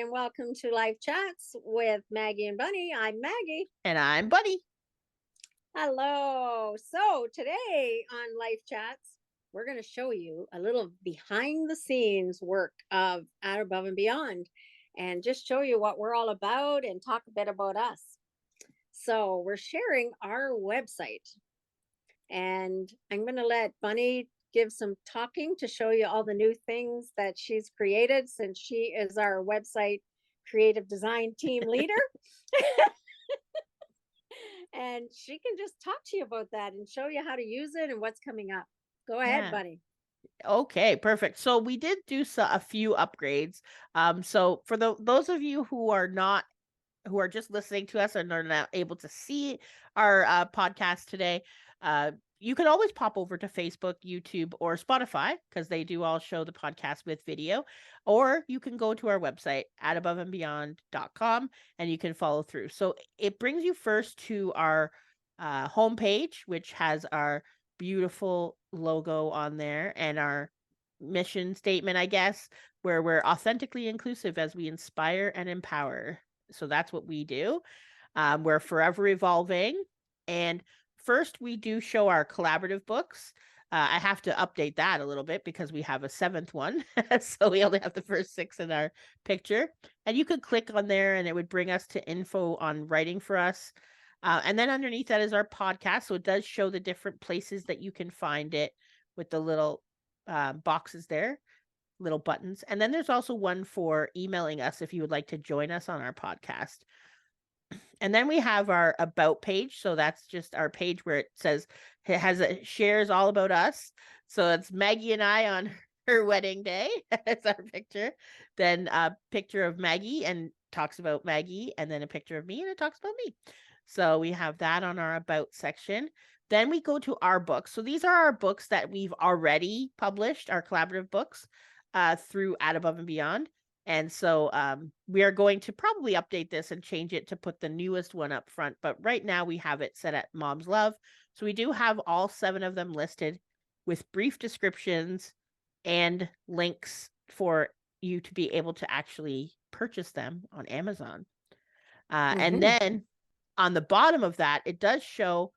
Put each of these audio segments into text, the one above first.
and welcome to Life Chats with Maggie and Bunny. I'm Maggie. And I'm Bunny. Hello. So today on Life Chats, we're going to show you a little behind the scenes work of Out Above and Beyond and just show you what we're all about and talk a bit about us. So we're sharing our website, and I'm going to let Bunny give some talking to show you all the new things that she's created since she is our website creative design team leader. And she can just talk to you about that and show you how to use it and what's coming up. Go ahead, Yeah. Bunny. Okay, perfect. So we did do a few upgrades. So for those of you who are just listening to us and are not able to see our podcast today, you can always pop over to Facebook, YouTube, or Spotify because they do all show the podcast with video. Or you can go to our website at aboveandbeyond.com and you can follow through. So it brings you first to our homepage, which has our beautiful logo on there and our mission statement, I guess, where we're authentically inclusive as we inspire and empower. So that's what we do. We're forever evolving. And first, we do show our collaborative books. I have to update that a little bit because we have a 7th one. So we only have the first 6 in our picture. And you could click on there and it would bring us to info on writing for us. And then underneath that is our podcast. So it does show the different places that you can find it with the little boxes there, little buttons. And then there's also one for emailing us if you would like to join us on our podcast. And then we have our about page. So that's just our page where it shares all about us. So it's Maggie and I on her wedding day. That's our picture. Then a picture of Maggie and talks about Maggie, and then a picture of me and it talks about me. So we have that on our about section. Then we go to our books. So these are our books that we've already published, our collaborative books, through Out Above and Beyond. And so we are going to probably update this and change it to put the newest one up front. But right now we have it set at Mom's Love. So we do have all 7 of them listed with brief descriptions and links for you to be able to actually purchase them on Amazon. And then on the bottom of that, it does show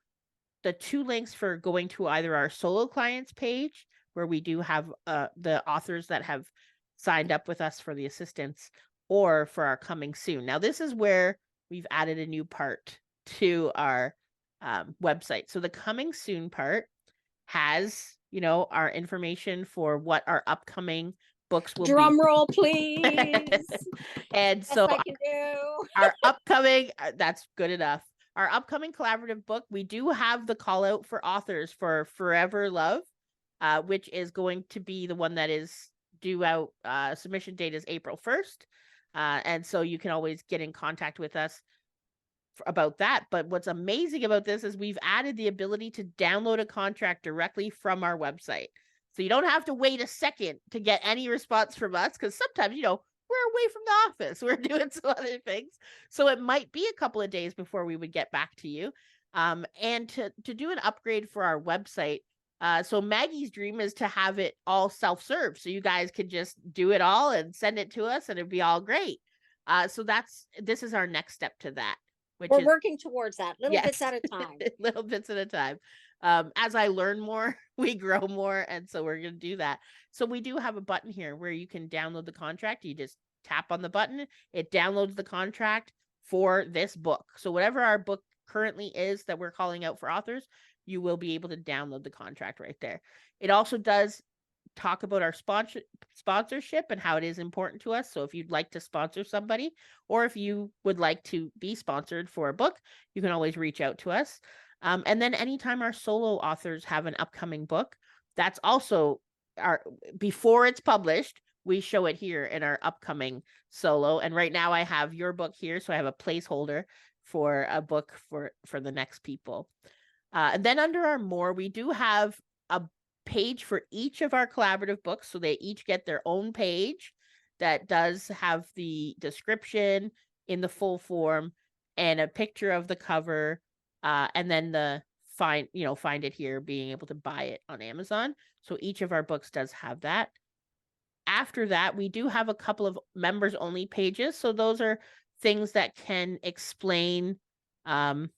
the 2 links for going to either our solo clients page, where we do have the authors that have signed up with us for the assistance, or for our coming soon. Now, this is where we've added a new part to our website. So the coming soon part has, our information for what our upcoming books will Drum be. roll, please. And Yes, so I can do. our upcoming, that's good enough. Our upcoming collaborative book, we do have the call out for authors for Forever Love, which is going to be the one that is due out. Submission date is April 1st. And so you can always get in contact with us about that. But what's amazing about this is we've added the ability to download a contract directly from our website. So you don't have to wait a second to get any response from us, because sometimes, we're away from the office. We're doing some other things. So it might be a couple of days before we would get back to you. And to do an upgrade for our website, so Maggie's dream is to have it all self-serve. So you guys can just do it all and send it to us and it'd be all great. So this is our next step to that. We're working towards that, little bits Yes. at a time. Little bits at a time. As I learn more, we grow more. And so we're going to do that. So we do have a button here where you can download the contract. You just tap on the button. It downloads the contract for this book. So whatever our book currently is that we're calling out for authors, you will be able to download the contract right there. It also does talk about our sponsorship and how it is important to us. So if you'd like to sponsor somebody, or if you would like to be sponsored for a book, you can always reach out to us. And then anytime our solo authors have an upcoming book, that's also before it's published, we show it here in our upcoming solo. And right now I have your book here. So I have a placeholder for a book for the next people. And then under our more, we do have a page for each of our collaborative books. So they each get their own page that does have the description in the full form and a picture of the cover, and then the find it here, being able to buy it on Amazon. So each of our books does have that. after that, we do have a couple of members only pages. So those are things that can explain um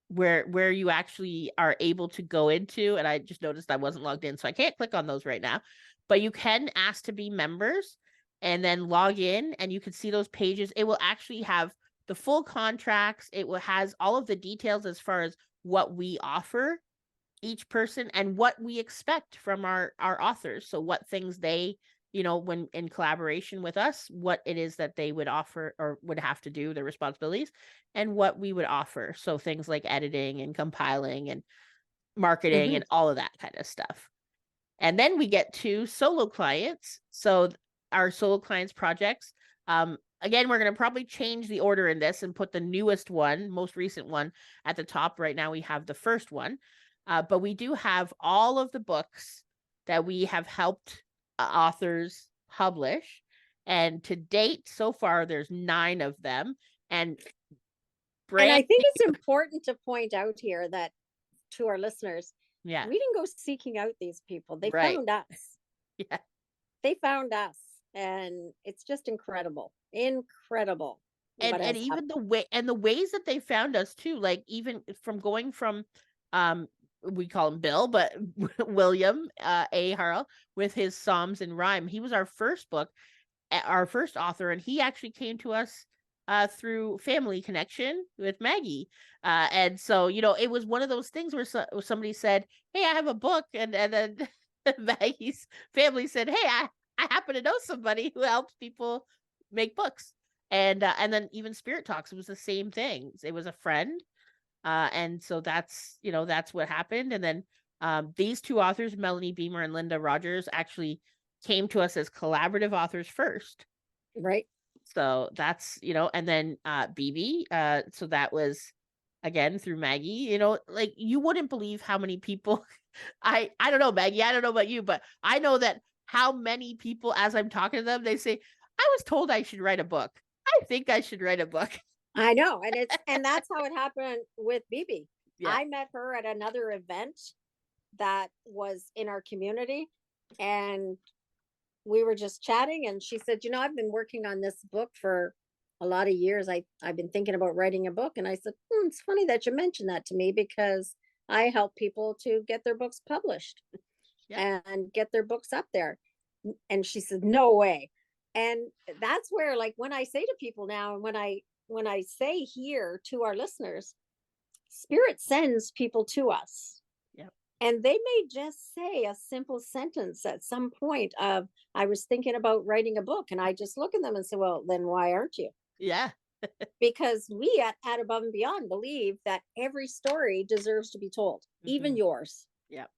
where you actually are able to go into. And I just noticed I wasn't logged in, so I can't click on those right now. But you can ask to be members and then log in, and you can see those pages. It will actually have the full contracts. It will has all of the details as far as what we offer each person and what we expect from our authors. So what things they, when in collaboration with us, what it is that they would offer or would have to do, their responsibilities, and what we would offer. So things like editing and compiling and marketing Hmm. and all of that kind of stuff. And then we get to solo clients. So our solo clients projects, again, we're going to probably change the order in this and put the newest one, most recent one at the top. Right now we have the first one. But we do have all of the books that we have helped authors publish. And to date, so far, there's 9 of them. And And I brand think it's important to point out here that to our listeners, yeah, we didn't go seeking out these people. They right. found us. Yeah. They found us. And it's just incredible. Incredible what And has happened. even the ways that they found us too, like even from going from um we call him Bill, but William A. Harrell with his Psalms and Rhyme. He was our first book, our first author, and he actually came to us through Family Connection with Maggie. And so, it was one of those things where somebody said, "Hey, I have a book," and then Maggie's family said, "Hey, I happen to know somebody who helps people make books." And then even Spirit Talks, it was the same thing. It was a friend, and so that's what happened. And then these 2 authors, Melanie Beamer and Linda Rogers, actually came to us as collaborative authors first. Right. So that's, and then BB, so that was again through Maggie. Like you wouldn't believe how many people I don't know, Maggie, I don't know about you, but I know that how many people, as I'm talking to them, they say, "I was told I should write a book. I think I should write a book." I know. And that's how it happened with Bibi. Yeah. I met her at another event that was in our community. And we were just chatting, and she said, I've been working on this book for a lot of years. I've been thinking about writing a book. And I said, it's funny that you mentioned that to me, because I help people to get their books published Yep. and get their books up there." And she said, no way. And that's where, like, when I say to people now, and when I say here to our listeners, Spirit sends people to us. Yep. And they may just say a simple sentence at some point of, "I was thinking about writing a book." And I just look at them and say, well, then why aren't you? Yeah. Because we at Above and Beyond believe that every story deserves to be told, even Mhm. yours. Yep.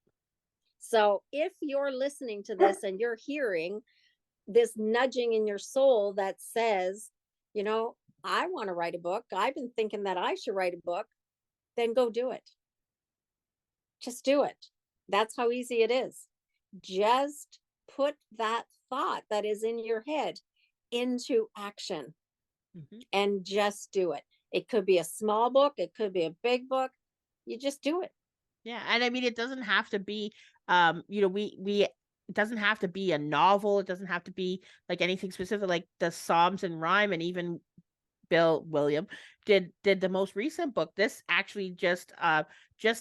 So if you're listening to this and you're hearing this nudging in your soul that says, you know, I want to write a book, I've been thinking that I should write a book, then go do it. Just do it. That's how easy it is. Just put that thought that is in your head into action Mhm. and just do it. It could be a small book, it could be a big book. You just do it. Yeah, and I mean, it doesn't have to be, we it doesn't have to be a novel. It doesn't have to be like anything specific, like the Psalms and Rhyme, and even William did the most recent book. This actually just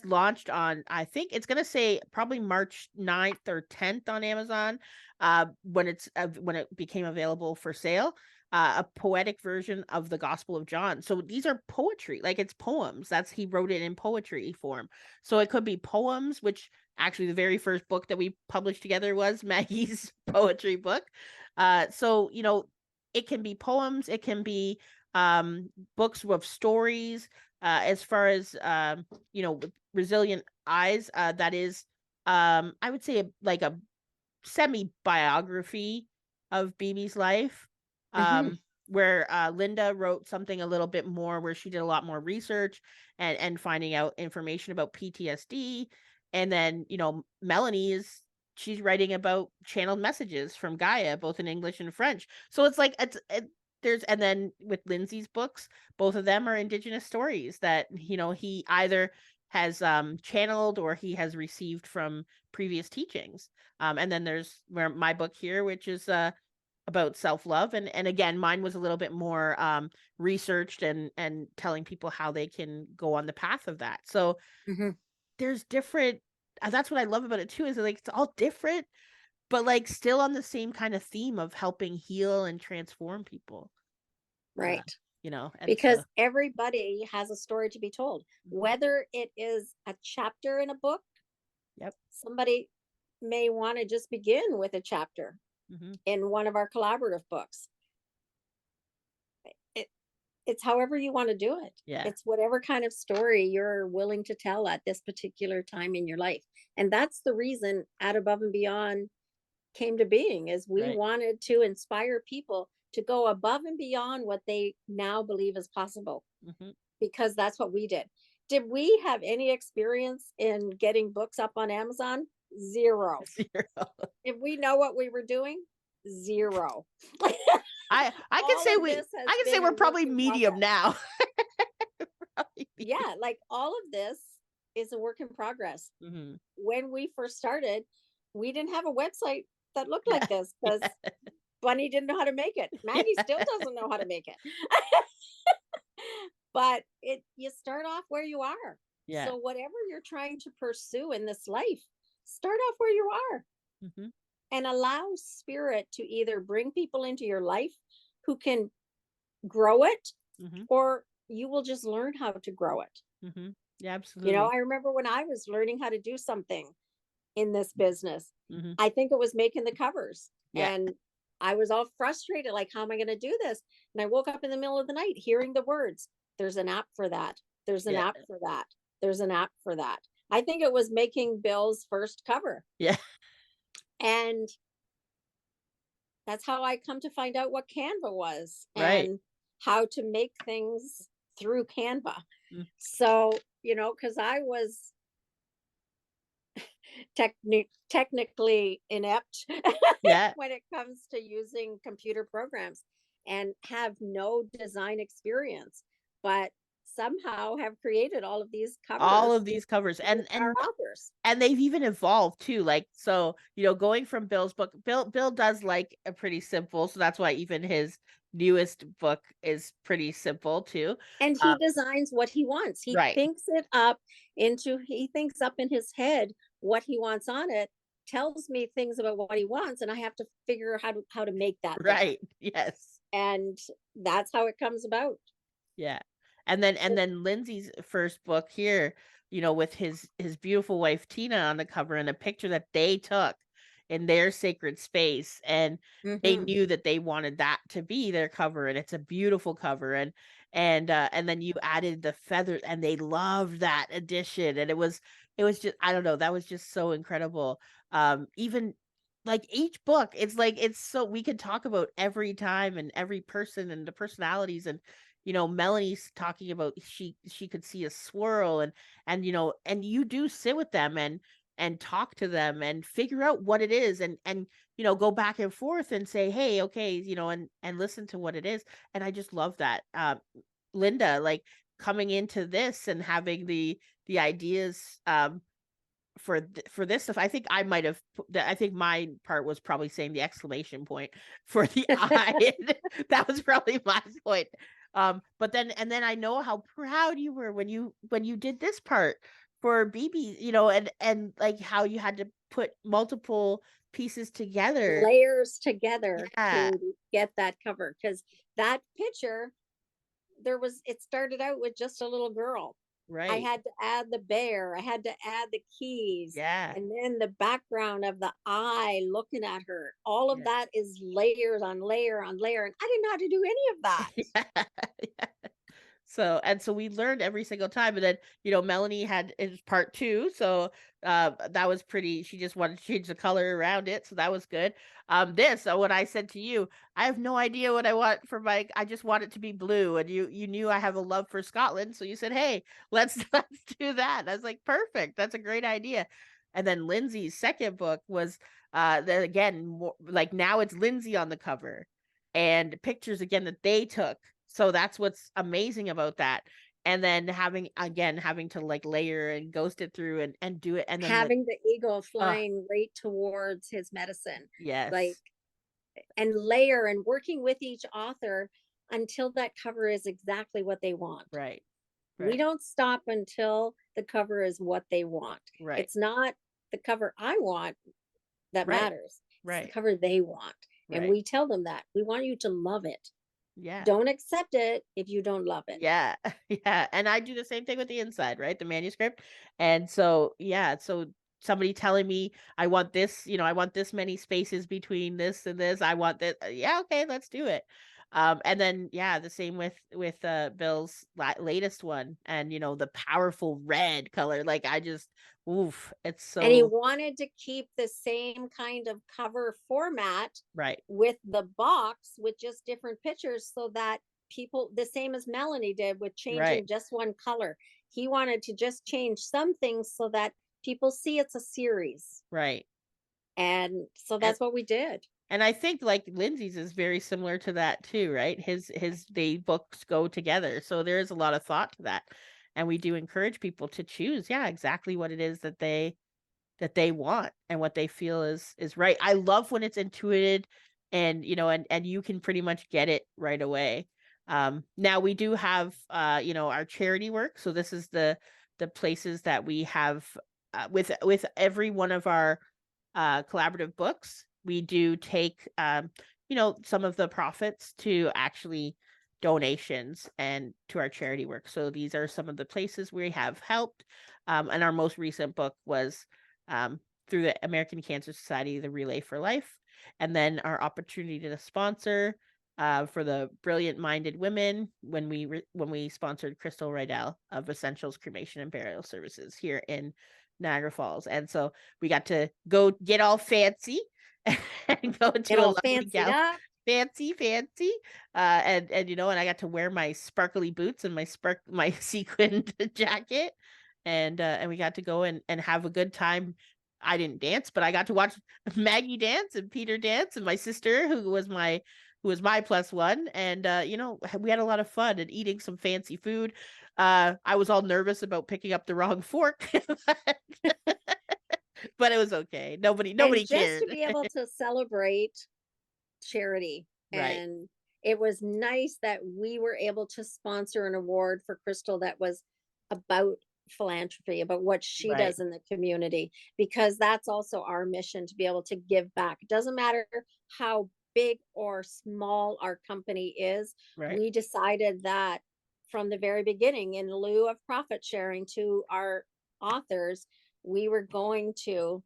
launched on, I think it's gonna say probably March 9th or 10th on Amazon, when it became available for sale. A poetic version of the Gospel of John. So these are poetry, like it's poems. He wrote it in poetry form. So it could be poems, which actually the very first book that we published together was Maggie's poetry book. So it can be poems, it can be books with stories, as far as with Resilient Eyes, that is, I would say like a semi biography of BB's life, Mhm. where Linda wrote something a little bit more, where she did a lot more research and finding out information about PTSD. And then Melanie she's writing about channeled messages from Gaia, both in English and French. So it's like there's, and then with Lindsay's books, both of them are Indigenous stories that he either has channeled or he has received from previous teachings. And then there's my book here, which is about self-love, and again, mine was a little bit more researched and telling people how they can go on the path of that. So Hmm. there's different, that's what I love about it too, is like it's all different, but like still on the same kind of theme of helping heal and transform people. uh Right. and Because so everybody has a story to be told, mhm, whether it is a chapter in a book. yep. Somebody may want to just begin with a chapter Hmm. in one of our collaborative books. It, it's however you want to do it. Yeah. It's whatever kind of story you're willing to tell at this particular time in your life. And that's the reason At Above and Beyond came to being, is we Right. wanted to inspire people to go above and beyond what they now believe is possible, Hmm. because that's what we did. Did we have any experience in getting books up on Amazon? Zero. Zero. Did we know what we were doing? Zero. I can say All of this has I can say been we're a work probably in medium progress. now. Probably medium. Yeah, like all of this is a work in progress. Hmm. When we first started, we didn't have a website that looked Yeah. like this because Yeah. Bunny didn't know how to make it. Maggie still Yeah. doesn't know how to make it. But it you start off where you are. Yeah. So whatever you're trying to pursue in this life, start off where you are Hmm. and allow spirit to either bring people into your life who can grow it, Hmm. or you will just learn how to grow it. Hmm. Yeah, absolutely. I remember when I was learning how to do something in this business, Hmm. I think it was making the covers. Yeah. And I was all frustrated, like, how am I going to do this? And I woke up in the middle of the night hearing the words, there's an app for that. There's an Yeah. app for that. There's an app for that. I think it was making Bill's first cover. Yeah. And that's how I come to find out what Canva was Right. and how to make things through Canva. Mm. So, because I was technically inept Yeah. when it comes to using computer programs and have no design experience, but somehow have created all of these All covers of these covers, with our authors. and they've even evolved too. Like, so, going from Bill's book, Bill does like a pretty simple, so that's why even his newest book is pretty simple too. And Um, he designs what he wants. right. He thinks up in his head what he wants on it, tells me things about what he wants, and I have to figure out how to make that there. Right. Yes. And that's how it comes about. Yeah. And then Lindsay's first book here, with his beautiful wife Tina on the cover, and a picture that they took in their sacred space, and they Hmm. knew that they wanted that to be their cover, and it's a beautiful cover, and then you added the feather, and they loved that addition, and it was just, I don't know, that was just so incredible. Even like each book, it's like, it's so, we could talk about every time and every person and the personalities, and Melanie's talking about, she could see a swirl, and you do sit with them and talk to them and figure out what it is, and go back and forth and say, hey, okay, and listen to what it is. And I just love that. Linda, like, coming into this and having the ideas, for this stuff. I think I might have I think my part was probably saying the exclamation point for the eye. That was probably my point. But then I know how proud you were when you did this part for BB, and like how you had to put multiple pieces together. Layers together Yeah. to get that cover, because that picture, it started out with just a little girl. I Right. had to add the bear, I had to add the keys, Yeah. and then the background of the eye looking at her. All of Yeah. that is layers on layer on layer, and I didn't know how to do any of that. Yeah. So we learned every single time, and then Melanie had his part two, so that was pretty. She just wanted to change the color around it, so that was good. This, what I said to you, I have no idea what I want for my. I just want it to be blue, and you knew I have a love for Scotland, so you said, hey, let's let's do that. And I was like, perfect, that's a great idea. And then Lindsay's second book was then again, more, like, now it's Lindsay on the cover, and pictures again that they took, so that's what's amazing about that. and then having to like layer and ghost it through and do it, and then Having the eagle uh flying right towards his medicine, like, yes, and layer and working with each author until that cover is exactly what they want. right, We right, don't stop until the cover is what they want. right, It's not the cover I want that right, matters. It's the right, cover they want. And right, we tell them that we want you to love it. yeah. Don't accept it if you don't love it. Yeah, yeah, and I do the same thing with the inside, right? The manuscript. And so, yeah, so somebody telling me I want this, I want this many spaces between this and this. I want that. Yeah, okay, let's do it. And then yeah, the same with Bill's latest one, and the powerful red color. Like I just, oof, it's And he so wanted to keep the same kind of cover format right, with the box with just different pictures so that people, the same as Melanie did with right, changing just one color. He wanted to just change some things so that people see it's a series. right. And so And that's what we did. And I think like Lindsay's is very similar to that too, right? His they books go together. So there is a lot of thought to that. And we do encourage people to choose, yeah, exactly what it is that they want and what they feel is right. I love when it's intuited and and you can pretty much get it right away. Now we do have our charity work. So this is the places that we have with every one of our collaborative books. We do take some of the profits to actually donations and to our charity work. So these are some of the places we have helped. And our most recent book was um, through the American Cancer Society, the Relay for Life, and then our opportunity to sponsor for the brilliant minded women when we sponsored Crystal Rydell of Essentials Cremation and Burial Services here in Niagara Falls. And so we got to go get all fancy and go Get to a all lovely fancied gal up. fancy and and I got to wear my sparkly boots and my sequined jacket and we got to go and have a good time. I didn't dance, but I got to watch Maggie dance and Peter dance and my sister who was my plus one, and we had a lot of fun and eating some fancy food. I was all nervous about picking up the wrong fork, but it was okay. And Nobody just to cared. be able to celebrate charity. Right, And it was nice that we were able to sponsor an award for Crystal that was about philanthropy, about what she right, does in the community, because that's also our mission to be able to give back. It doesn't matter how big or small our company is. right, We decided that from the very beginning, in lieu of profit sharing to our authors, we were going to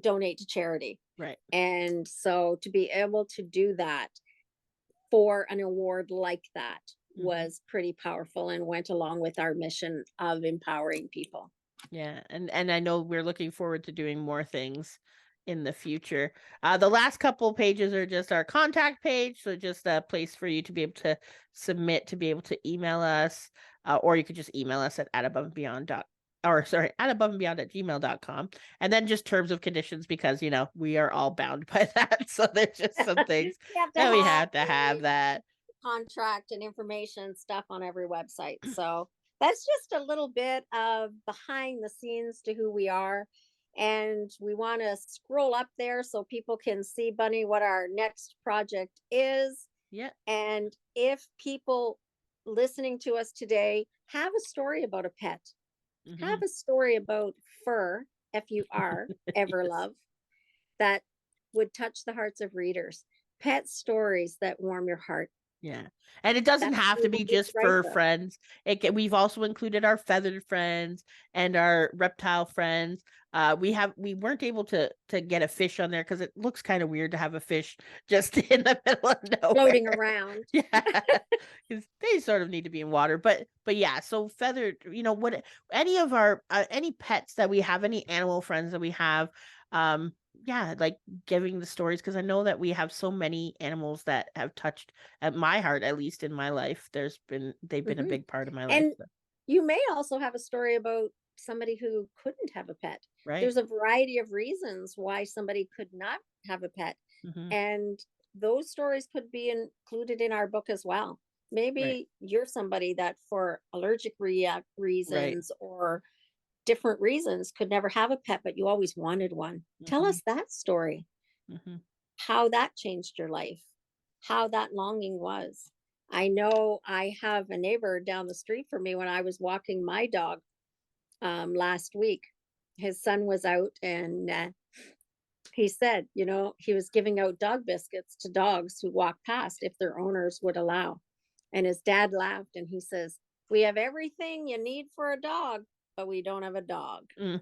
donate to charity. right. And so to be able to do that for an award like that Mhm. was pretty powerful and went along with our mission of empowering people. Yeah, and I know we're looking forward to doing more things in the future. The last couple pages are just our contact page, so just a place for you to be able to submit, to be able to email us, or you could just email us at @aboveandbeyond dot or sorry, @aboveandbeyond@gmail.com. And then just terms of conditions because we are all bound by that. So there's just some things We have to that we have have to have that. contract and information stuff on every website. So that's just a little bit of behind the scenes to who we are. And we want to scroll up there so people can see, Bunny, what our next project is. Yeah. And if people listening to us today have a story about a pet, have Hmm. a story about fur, FUR, ever Yes. love, that would touch the hearts of readers, pet stories that warm your heart. Yeah. And it doesn't That's have what we to be want you to just write fur about. friends. We've also included our feathered friends and our reptile friends. We weren't able to get a fish on there because it looks kind of weird to have a fish just in the middle of nowhere. Floating around. Yeah. 'Cause they sort of need to be in water. But yeah, so feathered, what any of our any pets that we have, any animal friends that we have, yeah, like giving the stories because I know that we have so many animals that have touched at my heart, at least in my life. They've been a Mhm. big part of my life. And So, you may also have a story about somebody who couldn't have a pet. right. There's a variety of reasons why somebody could not have a pet. Hmm. And those stories could be included in our book as well. Maybe you're somebody that for allergic Right. reasons or different reasons could never have a pet, but you always wanted one. Tell Hmm. us that story, Hmm. how that changed your life, how that longing was. I know I have a neighbor down the street from me when I was walking my dog last week. His son was out and he said, he was giving out dog biscuits to dogs who walk past if their owners would allow. And his dad laughed and he says, "We have everything you need for a dog, but we don't have a dog." Mm.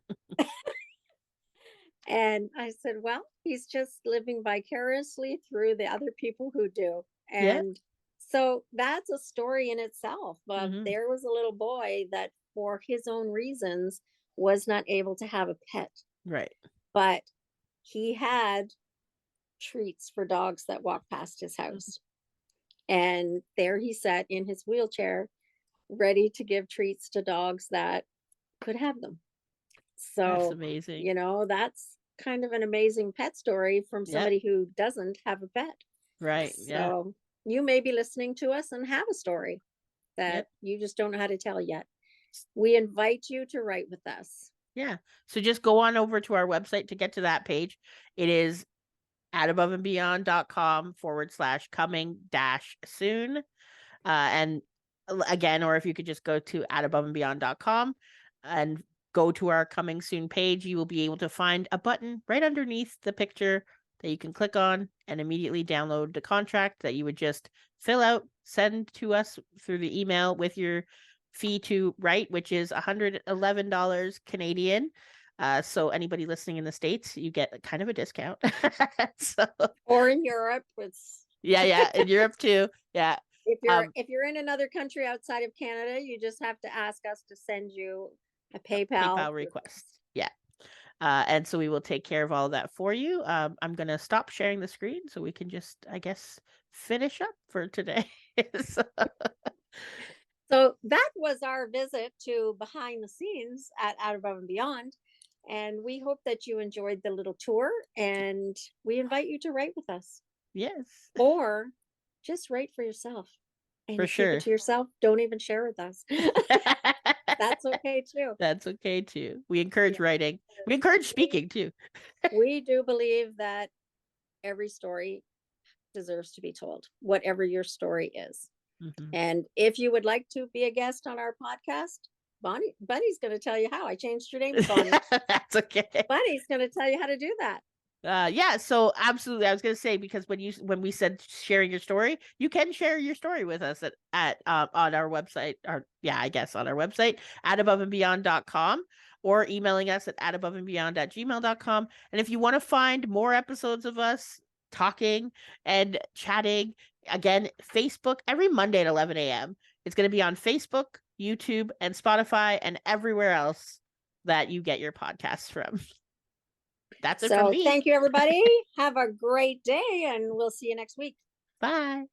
And I said, "Well, he's just living vicariously through the other people who do." Yeah. And so that's a story in itself. But Hmm. there was a little boy that, for his own reasons, was not able to have a pet, Right. but he had treats for dogs that walked past his Mhm. house. And there he sat in his wheelchair, ready to give treats to dogs that could have them. That's So, amazing. that's kind of an amazing pet story from Yep. somebody who doesn't have a pet. Right. Yeah. So, you may be listening to us and have a story that Yep. you just don't know how to tell yet. We invite you to write with us. Yeah. So just go on over to our website to get to that page. It is at aboveandbeyond.com/coming dash soon. And again, or if you could just go to at aboveandbeyond.com and go to our coming soon page, you will be able to find a button right underneath the picture that you can click on and immediately download the contract that you would just fill out, send to us through the email with your fee to write, which is $111 Canadian. So anybody listening in the States, you get kind of a discount. So Or in Europe, it's yeah, in Europe too. Yeah. if you're Um, if you're in another country outside of Canada, you just have to ask us to send you a PayPal PayPal request. request. Yeah. And so we will take care of all of that for you. I'm going to stop sharing the screen so we can just, I guess, finish up for today. So, So that was our visit to behind the scenes at Out Above and Beyond. And we hope that you enjoyed the little tour, and we invite you to write with us yes, or just write for yourself for and keep it sure. to yourself. Don't even share with us. That's okay too. That's okay too. We encourage Yeah. writing. We encourage We, speaking too. we do believe that every story deserves to be told, whatever your story is. Hmm. And if you would like to be a guest on our podcast, Bunny's going to tell you how. I changed your name to Bonnie. That's okay. Bunny's going to tell you how to do that. Yeah, so absolutely. I was gonna say, because when we said sharing your story, you can share your story with us at on our website, or yeah, I guess on our website at aboveandbeyond.com, or emailing us at aboveandbeyond@gmail.com. And if you want to find more episodes of us talking and chatting, again, Facebook every Monday at 11 a.m. It's gonna be on Facebook, YouTube, and Spotify, and everywhere else that you get your podcasts from. That's it from So me. thank you, everybody. Have a great day, and we'll see you next week. Bye.